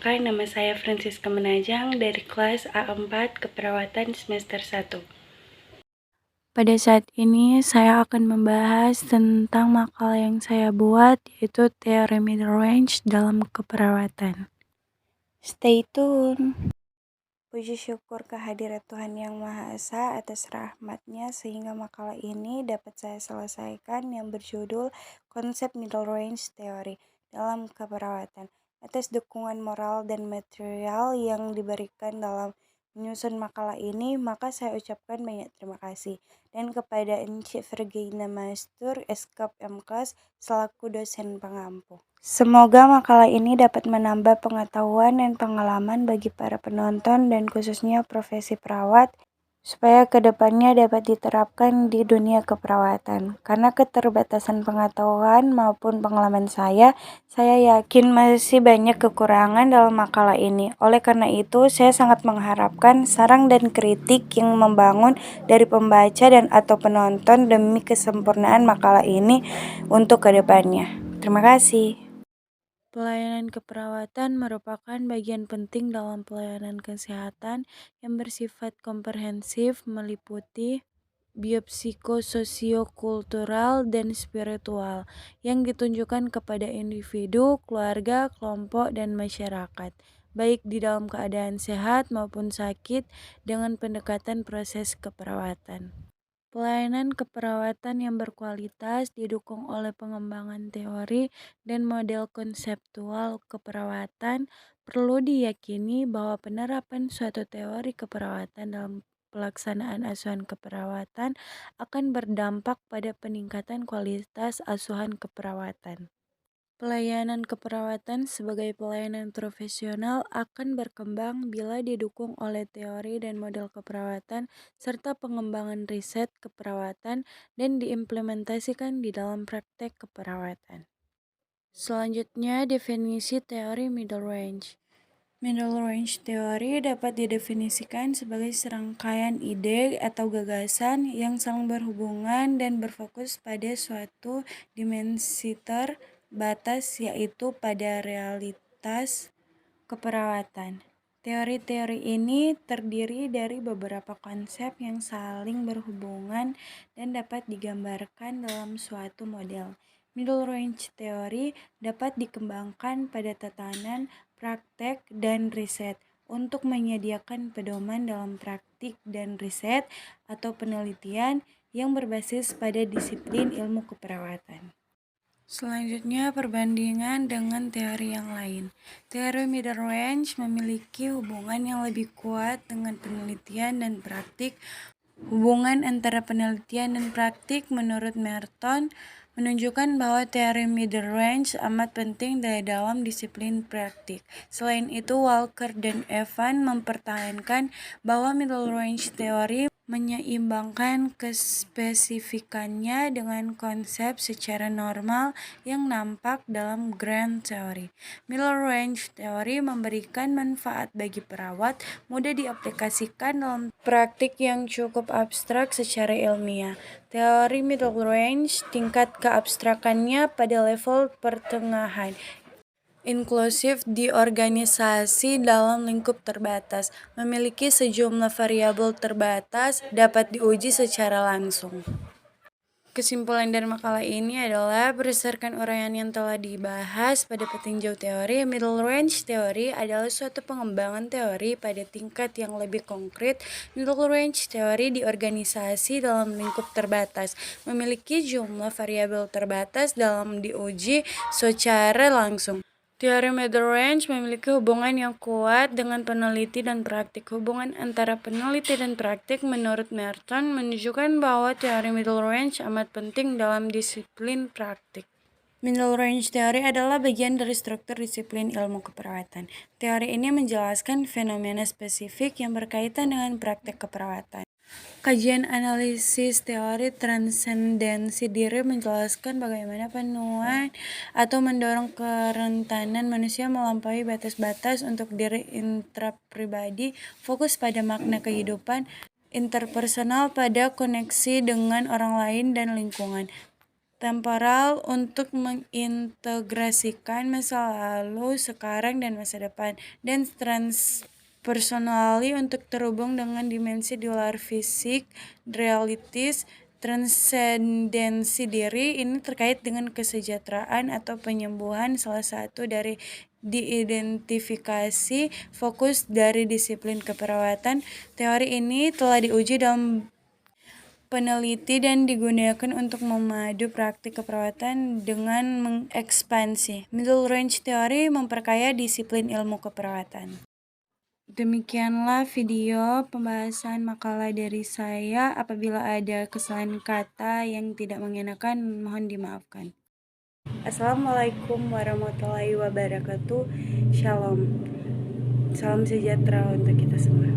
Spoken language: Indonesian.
Perkenalkan, nama saya Francisca Menajang dari kelas A4 Keperawatan semester 1. Pada saat ini saya akan membahas tentang makalah yang saya buat, yaitu teori middle range dalam keperawatan. Stay tune. Puji syukur kehadirat Tuhan Yang Maha Esa atas rahmat-Nya sehingga makalah ini dapat saya selesaikan yang berjudul Konsep Middle Range Theory dalam Keperawatan. Atas dukungan moral dan material yang diberikan dalam menyusun makalah ini, maka saya ucapkan banyak terima kasih. Dan kepada Encik Vergina Master, Eskap MKes, selaku dosen pengampu. Semoga makalah ini dapat menambah pengetahuan dan pengalaman bagi para penonton dan khususnya profesi perawat, supaya kedepannya dapat diterapkan di dunia keperawatan. Karena keterbatasan pengetahuan maupun pengalaman saya yakin masih banyak kekurangan dalam makalah ini. Oleh karena itu, saya sangat mengharapkan saran dan kritik yang membangun dari pembaca dan atau penonton demi kesempurnaan makalah ini untuk kedepannya. Terima kasih. Pelayanan keperawatan merupakan bagian penting dalam pelayanan kesehatan yang bersifat komprehensif, meliputi biopsikososiokultural dan spiritual yang ditunjukkan kepada individu, keluarga, kelompok, dan masyarakat, baik di dalam keadaan sehat maupun sakit dengan pendekatan proses keperawatan. Pelayanan keperawatan yang berkualitas didukung oleh pengembangan teori dan model konseptual keperawatan. Perlu diyakini bahwa penerapan suatu teori keperawatan dalam pelaksanaan asuhan keperawatan akan berdampak pada peningkatan kualitas asuhan keperawatan. Pelayanan keperawatan sebagai pelayanan profesional akan berkembang bila didukung oleh teori dan model keperawatan serta pengembangan riset keperawatan dan diimplementasikan di dalam praktek keperawatan. Selanjutnya, definisi teori middle range. Middle range teori dapat didefinisikan sebagai serangkaian ide atau gagasan yang saling berhubungan dan berfokus pada suatu dimensi terbatas, yaitu pada realitas keperawatan. Teori-teori ini terdiri dari beberapa konsep yang saling berhubungan dan dapat digambarkan dalam suatu model. Middle range teori dapat dikembangkan pada tatanan praktek dan riset untuk menyediakan pedoman dalam praktik dan riset atau penelitian yang berbasis pada disiplin ilmu keperawatan. Selanjutnya, perbandingan dengan teori yang lain. Teori middle range memiliki hubungan yang lebih kuat dengan penelitian dan praktik. Hubungan antara penelitian dan praktik menurut Merton menunjukkan bahwa teori middle range amat penting dalam disiplin praktik. Selain itu, Walker dan Evan mempertahankan bahwa middle range teori menyeimbangkan kespesifikannya dengan konsep secara normal yang nampak dalam grand theory. Middle range teori memberikan manfaat bagi perawat, mudah diaplikasikan dalam praktik yang cukup abstrak secara ilmiah. Teori middle range tingkat keabstrakannya pada level pertengahan, inklusif di organisasi dalam lingkup terbatas, memiliki sejumlah variabel terbatas, dapat diuji secara langsung. Kesimpulan dari makalah ini adalah berdasarkan uraian yang telah dibahas pada petinjau teori, middle range teori adalah suatu pengembangan teori pada tingkat yang lebih konkret. Middle range teori di organisasi dalam lingkup terbatas, memiliki jumlah variabel terbatas dalam diuji secara langsung. Teori middle range memiliki hubungan yang kuat dengan peneliti dan praktik. Hubungan antara peneliti dan praktik menurut Merton menunjukkan bahwa teori middle range amat penting dalam disiplin praktik. Middle range teori adalah bagian dari struktur disiplin ilmu keperawatan. Teori ini menjelaskan fenomena spesifik yang berkaitan dengan praktek keperawatan. Kajian analisis teori transendensi diri menjelaskan bagaimana penuaan atau mendorong kerentanan manusia melampaui batas-batas untuk diri intrapribadi, fokus pada makna kehidupan interpersonal pada koneksi dengan orang lain dan lingkungan. temporal untuk mengintegrasikan masa lalu, sekarang, dan masa depan, dan transpersonally untuk terhubung dengan dimensi di luar fisik, realities, transendensi diri. Ini terkait dengan kesejahteraan atau penyembuhan, salah satu dari diidentifikasi fokus dari disiplin keperawatan. Teori ini telah diuji dalam peneliti dan digunakan untuk memadu praktik keperawatan dengan mengekspansi. Middle range teori memperkaya disiplin ilmu keperawatan. Demikianlah video pembahasan makalah dari saya. Apabila ada kesalahan kata yang tidak mengenakan, mohon dimaafkan. Assalamualaikum warahmatullahi wabarakatuh. Shalom. Salam sejahtera untuk kita semua.